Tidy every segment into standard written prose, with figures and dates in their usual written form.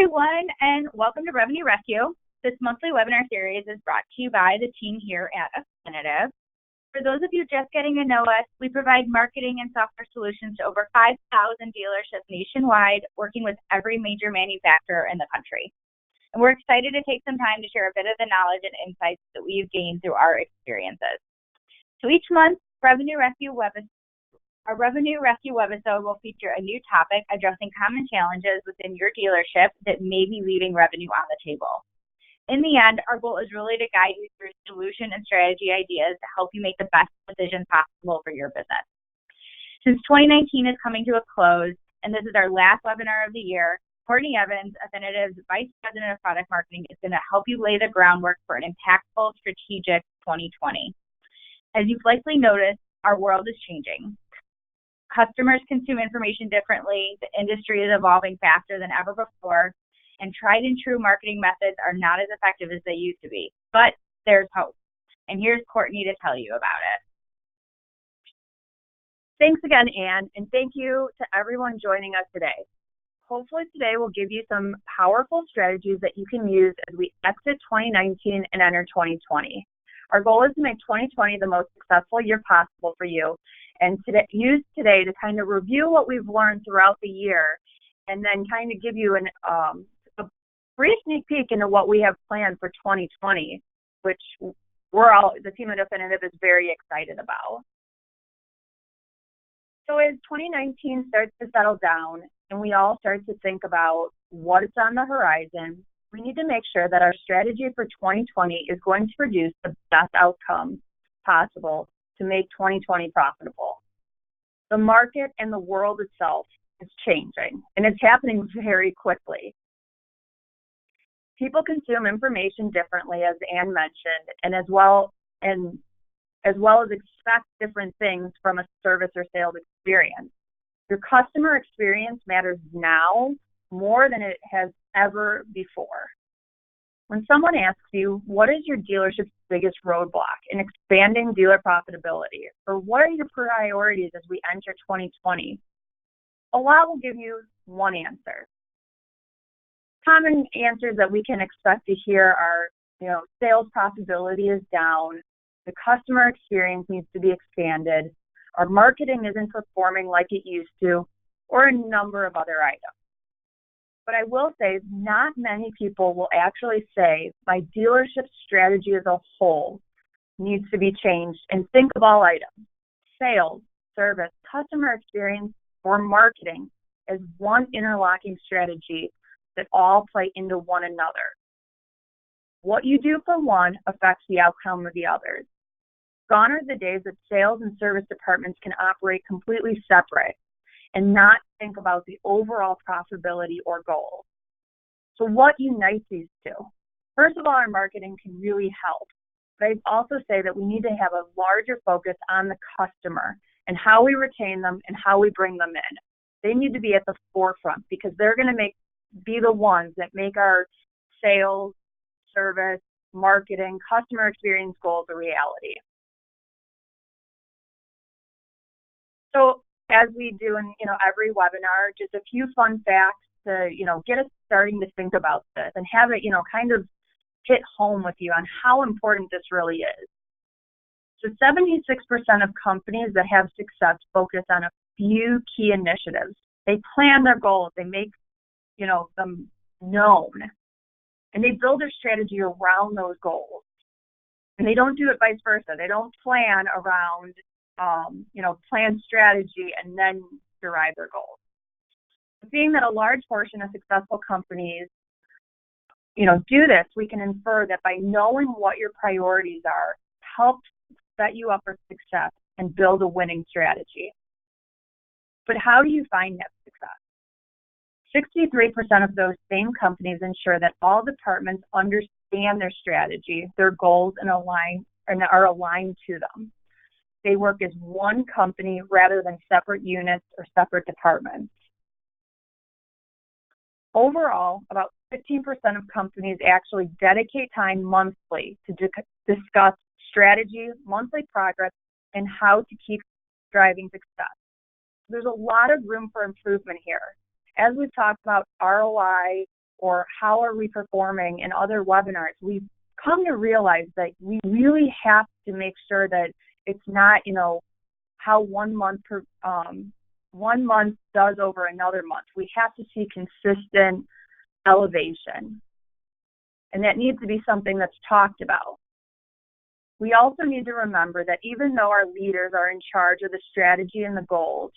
everyone, and welcome to Revenue Rescue. This monthly webinar series is brought to you by the team here at Affinitive. For those of you just getting to know us, we provide marketing and software solutions to over 5,000 dealerships nationwide, working with every major manufacturer in the country. And we're excited to take some time to share a bit of the knowledge and insights that we've gained through our experiences. So each month, our Revenue Rescue webisode will feature a new topic addressing common challenges within your dealership that may be leaving revenue on the table. In the end, our goal is really to guide you through solution and strategy ideas to help you make the best decision possible for your business. Since 2019 is coming to a close, and this is our last webinar of the year, Courtney Evans, Affinitive's Vice President of Product Marketing, is going to help you lay the groundwork for an impactful, strategic 2020. As you've likely noticed, our world is changing. Customers consume information differently, the industry is evolving faster than ever before, and tried and true marketing methods are not as effective as they used to be. But there's hope. And here's Courtney to tell you about it. Thanks again, Ann, and thank you to everyone joining us today. Hopefully today will give you some powerful strategies that you can use as we exit 2019 and enter 2020. Our goal is to make 2020 the most successful year possible for you, and use today to kind of review what we've learned throughout the year, and then kind of give you a brief sneak peek into what we have planned for 2020, which the team at Affinitive is very excited about. So as 2019 starts to settle down and we all start to think about what is on the horizon, we need to make sure that our strategy for 2020 is going to produce the best outcome possible to make 2020 profitable. The market and the world itself is changing, and it's happening very quickly. People consume information differently, as Ann mentioned, and as well as expect different things from a service or sales experience. Your customer experience matters now more than it has ever before. When someone asks you, what is your dealership's biggest roadblock in expanding dealer profitability, or what are your priorities as we enter 2020, a lot will give you one answer. Common answers that we can expect to hear are, sales profitability is down, the customer experience needs to be expanded, our marketing isn't performing like it used to, or a number of other items. But I will say not many people will actually say my dealership strategy as a whole needs to be changed, and think of all items, sales, service, customer experience, or marketing as one interlocking strategy that all play into one another. What you do for one affects the outcome of the others. Gone are the days that sales and service departments can operate completely separate and not think about the overall profitability or goals. So what unites these two? First of all, our marketing can really help. But I'd also say that we need to have a larger focus on the customer and how we retain them and how we bring them in. They need to be at the forefront because they're going to be the ones that make our sales, service, marketing, customer experience goals a reality. So as we do in every webinar, just a few fun facts to get us starting to think about this and have it kind of hit home with you on how important this really is. So 76% of companies that have success focus on a few key initiatives. They plan their goals, they make them known, and they build their strategy around those goals. And they don't do it vice versa. They don't plan around plan strategy and then derive their goals. Being that a large portion of successful companies, do this, we can infer that by knowing what your priorities are, helps set you up for success and build a winning strategy. But how do you find that success? 63% of those same companies ensure that all departments understand their strategy, their goals, and are aligned to them. They work as one company rather than separate units or separate departments. Overall, about 15% of companies actually dedicate time monthly to discuss strategy, monthly progress, and how to keep driving success. There's a lot of room for improvement here. As we've talked about ROI or how are we performing in other webinars, we've come to realize that we really have to make sure that it's not, how one month does over another month. We have to see consistent elevation, and that needs to be something that's talked about. We also need to remember that even though our leaders are in charge of the strategy and the goals,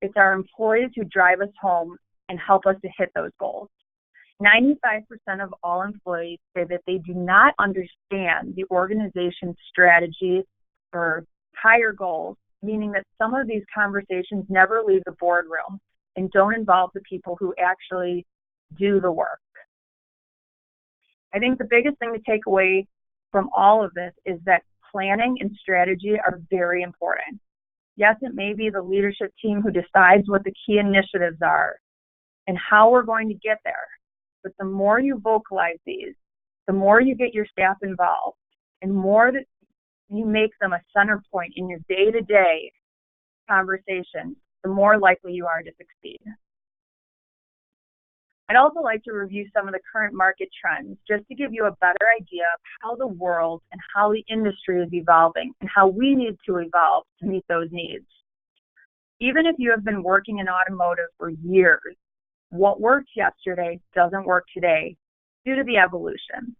it's our employees who drive us home and help us to hit those goals. 95% of all employees say that they do not understand the organization's strategy or higher goals, meaning that some of these conversations never leave the boardroom and don't involve the people who actually do the work. I think the biggest thing to take away from all of this is that planning and strategy are very important. Yes, it may be the leadership team who decides what the key initiatives are and how we're going to get there. But the more you vocalize these, the more you get your staff involved, and more that you make them a center point in your day-to-day conversation, the more likely you are to succeed. I'd also like to review some of the current market trends just to give you a better idea of how the world and how the industry is evolving and how we need to evolve to meet those needs. Even if you have been working in automotive for years, what worked yesterday doesn't work today due to the evolution.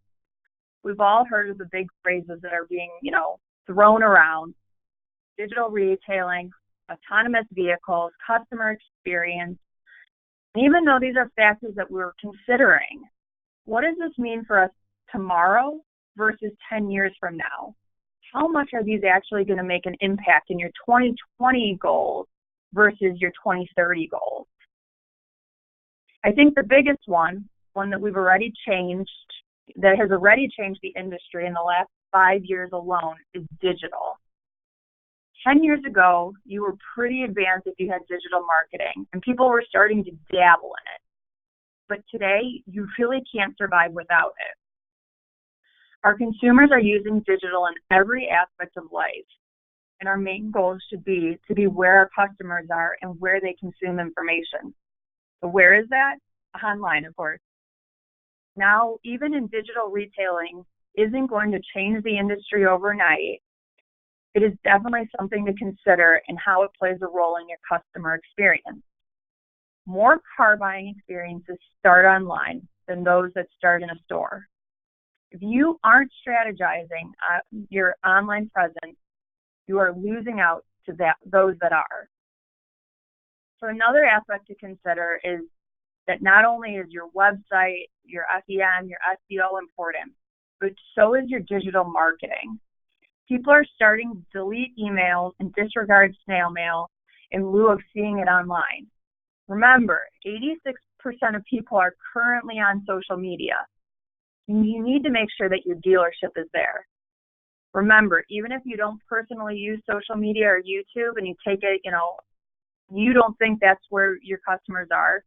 We've all heard of the big phrases that are being, thrown around: digital retailing, autonomous vehicles, customer experience. Even though these are factors that we're considering, what does this mean for us tomorrow versus 10 years from now? How much are these actually going to make an impact in your 2020 goals versus your 2030 goals? I think the biggest one that we've already changed, that has already changed the industry in the last 5 years alone, is digital. 10 years ago, you were pretty advanced if you had digital marketing, and people were starting to dabble in it. But today, you really can't survive without it. Our consumers are using digital in every aspect of life, and our main goal should be to be where our customers are and where they consume information. So where is that? Online, of course. Now, even in digital retailing isn't going to change the industry overnight. It is definitely something to consider in how it plays a role in your customer experience. More car buying experiences start online than those that start in a store. If you aren't strategizing your online presence, you are losing out to those that are. So another aspect to consider is that not only is your website, your SEM, your SEO important, but so is your digital marketing. People are starting to delete emails and disregard snail mail in lieu of seeing it online. Remember, 86% of people are currently on social media. You need to make sure that your dealership is there. Remember, even if you don't personally use social media or YouTube and you take it, you don't think that's where your customers are,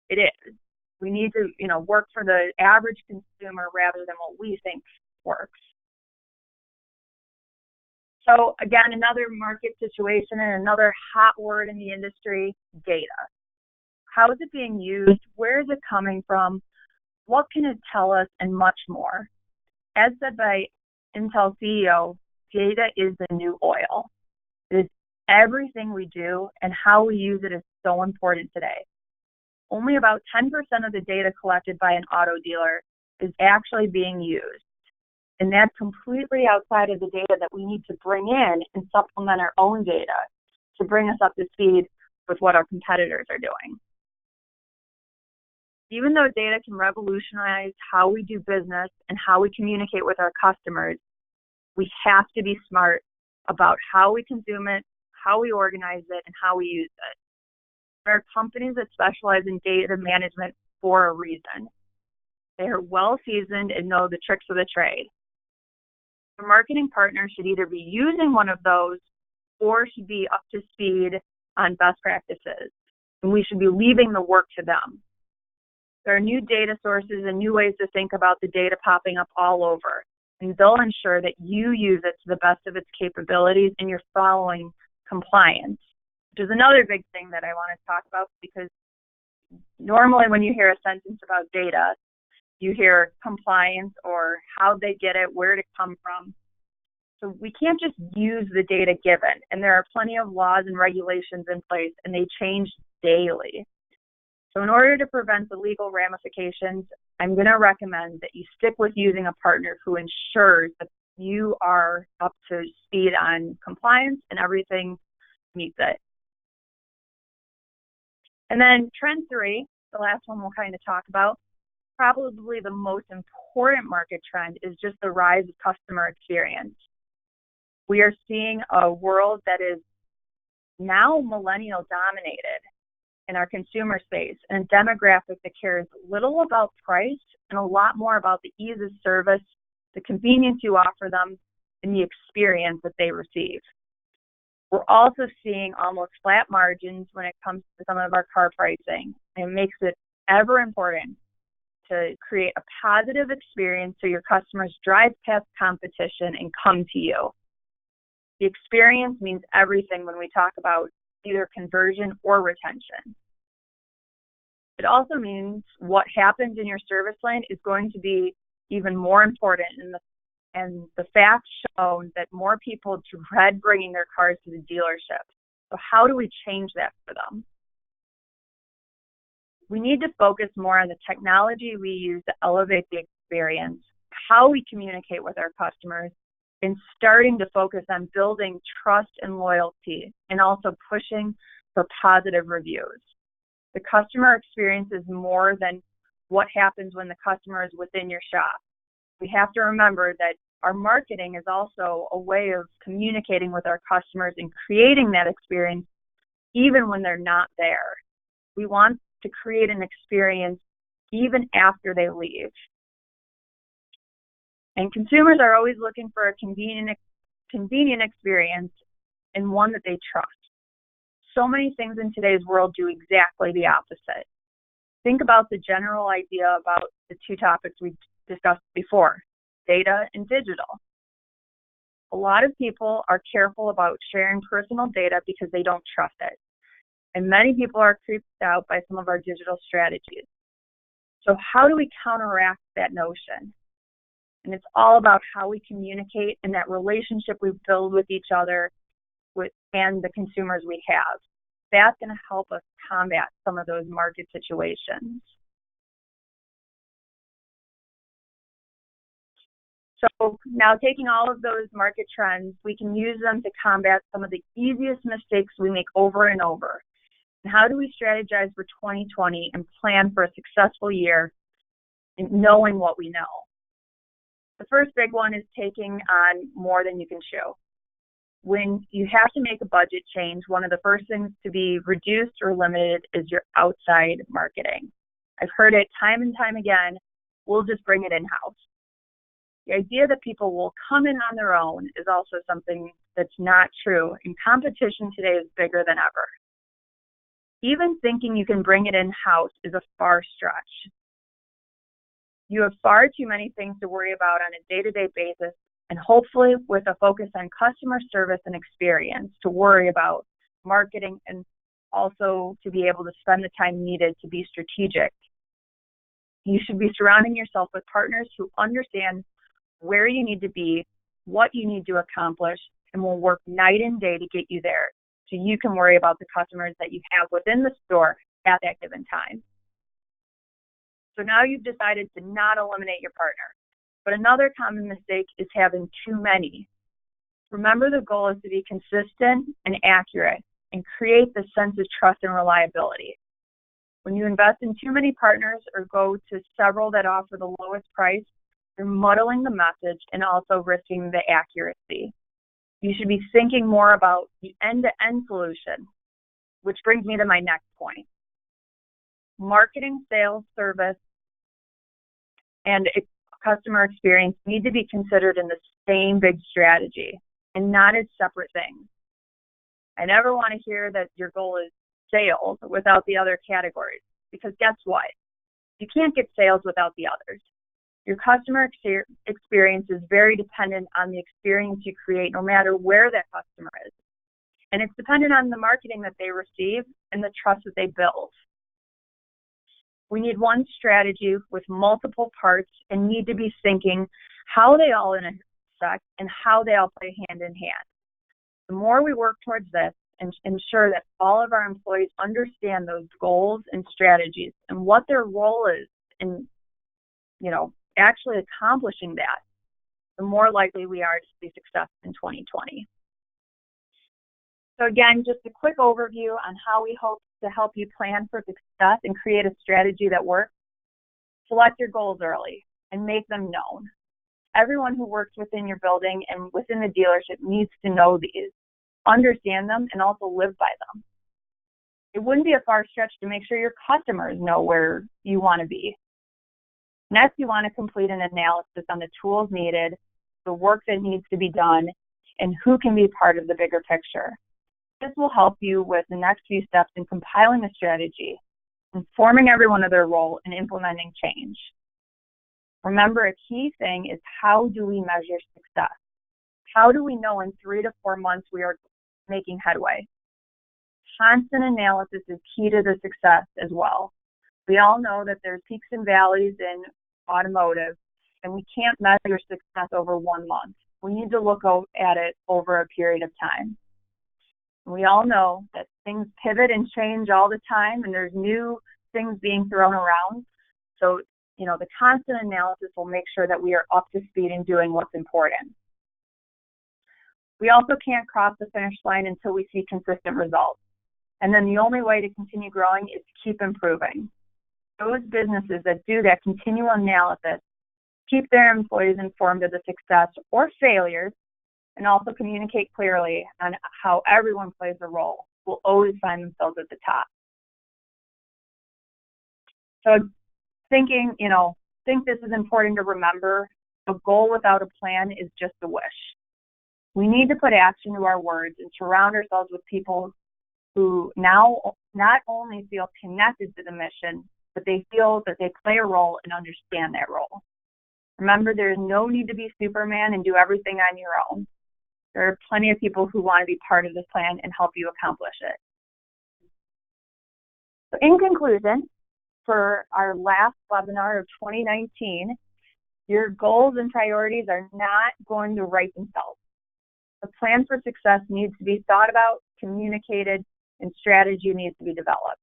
it is. We need to, work for the average consumer rather than what we think works. So again, another market situation and another hot word in the industry: data. How is it being used? Where is it coming from? What can it tell us? And much more. As said by Intel CEO, data is the new oil. It is everything we do, and how we use it is so important today. Only about 10% of the data collected by an auto dealer is actually being used. And that's completely outside of the data that we need to bring in and supplement our own data to bring us up to speed with what our competitors are doing. Even though data can revolutionize how we do business and how we communicate with our customers, we have to be smart about how we consume it, how we organize it, and how we use it. There are companies that specialize in data management for a reason. They are well seasoned and know the tricks of the trade. A marketing partner should either be using one of those or should be up to speed on best practices, and we should be leaving the work to them. There are new data sources and new ways to think about the data popping up all over, and they'll ensure that you use it to the best of its capabilities and you're following compliance, which is another big thing that I want to talk about, because Normally when you hear a sentence about data, you hear compliance or how they get it, where did it come from. So we can't just use the data given, and there are plenty of laws and regulations in place, and they change daily. So in order to prevent the legal ramifications, I'm going to recommend that you stick with using a partner who ensures that you are up to speed on compliance and everything meets it. And then trend 3, the last one we'll kind of talk about, probably the most important market trend is just the rise of customer experience. We are seeing a world that is now millennial dominated in our consumer space, and a demographic that cares little about price and a lot more about the ease of service, the convenience you offer them, and the experience that they receive. We're also seeing almost flat margins when it comes to some of our car pricing. It makes it ever important to create a positive experience so your customers drive past competition and come to you. The experience means everything when we talk about either conversion or retention. It also means what happens in your service lane is going to be even more important, and the facts show that more people dread bringing their cars to the dealership. So how do we change that for them? We need to focus more on the technology we use to elevate the experience, how we communicate with our customers, and starting to focus on building trust and loyalty, and also pushing for positive reviews. The customer experience is more than what happens when the customer is within your shop. We have to remember that our marketing is also a way of communicating with our customers and creating that experience even when they're not there. We want to create an experience even after they leave. And consumers are always looking for a convenient experience and one that they trust. So many things in today's world do exactly the opposite. Think about the general idea about the 2 topics we discussed before, data and digital. A lot of people are careful about sharing personal data because they don't trust it. And many people are creeped out by some of our digital strategies. So how do we counteract that notion? And it's all about how we communicate and that relationship we build with each other and the consumers we have. That's going to help us combat some of those market situations. So now, taking all of those market trends, we can use them to combat some of the easiest mistakes we make over and over. And how do we strategize for 2020 and plan for a successful year and knowing what we know? The first big one is taking on more than you can chew. When you have to make a budget change, one of the first things to be reduced or limited is your outside marketing. I've heard it time and time again, we'll just bring it in-house. The idea that people will come in on their own is also something that's not true, and competition today is bigger than ever. Even thinking you can bring it in-house is a far stretch. You have far too many things to worry about on a day-to-day basis, and hopefully with a focus on customer service and experience to worry about marketing and also to be able to spend the time needed to be strategic. You should be surrounding yourself with partners who understand where you need to be, what you need to accomplish, and will work night and day to get you there so you can worry about the customers that you have within the store at that given time. So now you've decided to not eliminate your partner. But another common mistake is having too many. Remember, the goal is to be consistent and accurate and create the sense of trust and reliability. When you invest in too many partners or go to several that offer the lowest price, you're muddling the message and also risking the accuracy. You should be thinking more about the end-to-end solution, which brings me to my next point. Marketing, sales, service, and customer experience need to be considered in the same big strategy and not as separate things. I never want to hear that your goal is sales without the other categories, because guess what? You can't get sales without the others. Your customer experience is very dependent on the experience you create, no matter where that customer is. And it's dependent on the marketing that they receive and the trust that they build. We need one strategy with multiple parts and need to be thinking how they all intersect and how they all play hand in hand. The more we work towards this and ensure that all of our employees understand those goals and strategies and what their role is in, actually accomplishing that, the more likely we are to see success in 2020. So again, just a quick overview on how we hope to help you plan for success and create a strategy that works. Select your goals early and make them known. Everyone who works within your building and within the dealership needs to know these, understand them, and also live by them. It wouldn't be a far stretch to make sure your customers know where you want to be. Next, you want to complete an analysis on the tools needed, the work that needs to be done, and who can be part of the bigger picture. This will help you with the next few steps in compiling a strategy, informing everyone of their role, and implementing change. Remember, a key thing is how do we measure success? How do we know in 3 to 4 months we are making headway? Constant analysis is key to the success as well. We all know that there's peaks and valleys in automotive, and we can't measure success over 1 month. We need to look at it over a period of time. We all know that things pivot and change all the time, and there's new things being thrown around. So, the constant analysis will make sure that we are up to speed in doing what's important. We also can't cross the finish line until we see consistent results. And then the only way to continue growing is to keep improving. Those businesses that do that continual analysis keep their employees informed of the success or failures, and also communicate clearly on how everyone plays a role, will always find themselves at the top. So think this is important to remember. A goal without a plan is just a wish. We need to put action to our words and surround ourselves with people who now not only feel connected to the mission, but they feel that they play a role and understand that role. Remember, there is no need to be Superman and do everything on your own. There are plenty of people who want to be part of this plan and help you accomplish it. So in conclusion, for our last webinar of 2019, your goals and priorities are not going to write themselves. A plan for success needs to be thought about, communicated, and strategy needs to be developed.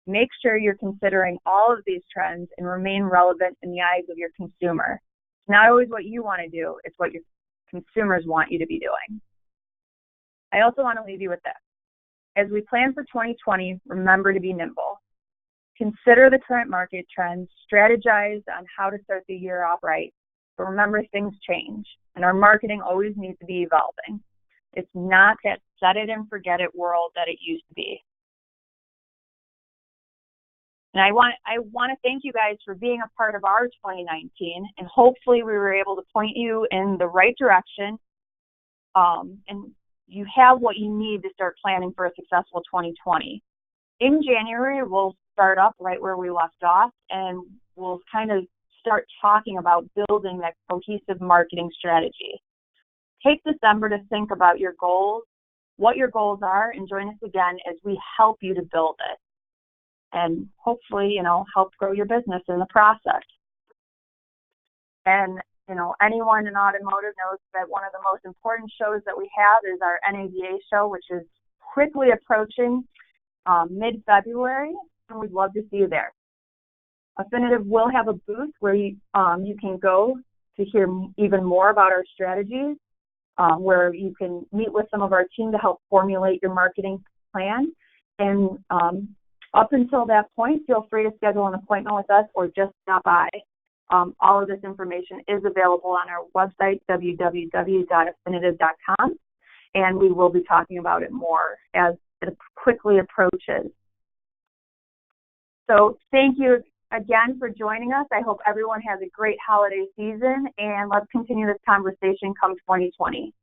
Make sure you're considering all of these trends and remain relevant in the eyes of your consumer. It's not always what you want to do, it's what your consumers want you to be doing. I also want to leave you with this. As we plan for 2020, remember to be nimble. Consider the current market trends, strategize on how to start the year off right, but remember things change, and our marketing always needs to be evolving. It's not that set it and forget it world that it used to be. And I want to thank you guys for being a part of our 2019, and hopefully we were able to point you in the right direction, and you have what you need to start planning for a successful 2020. In January, we'll start up right where we left off, and we'll kind of start talking about building that cohesive marketing strategy. Take December to think about your goals, what your goals are, and join us again as we help you to build it. And hopefully, help grow your business in the process. And, anyone in automotive knows that one of the most important shows that we have is our NADA show, which is quickly approaching mid-February, and we'd love to see you there. Affinitive will have a booth where you can go to hear even more about our strategies, where you can meet with some of our team to help formulate your marketing plan. And up until that point, feel free to schedule an appointment with us or just stop by. All of this information is available on our website, www.affinitive.com, and we will be talking about it more as it quickly approaches. So thank you again for joining us. I hope everyone has a great holiday season, and let's continue this conversation come 2020.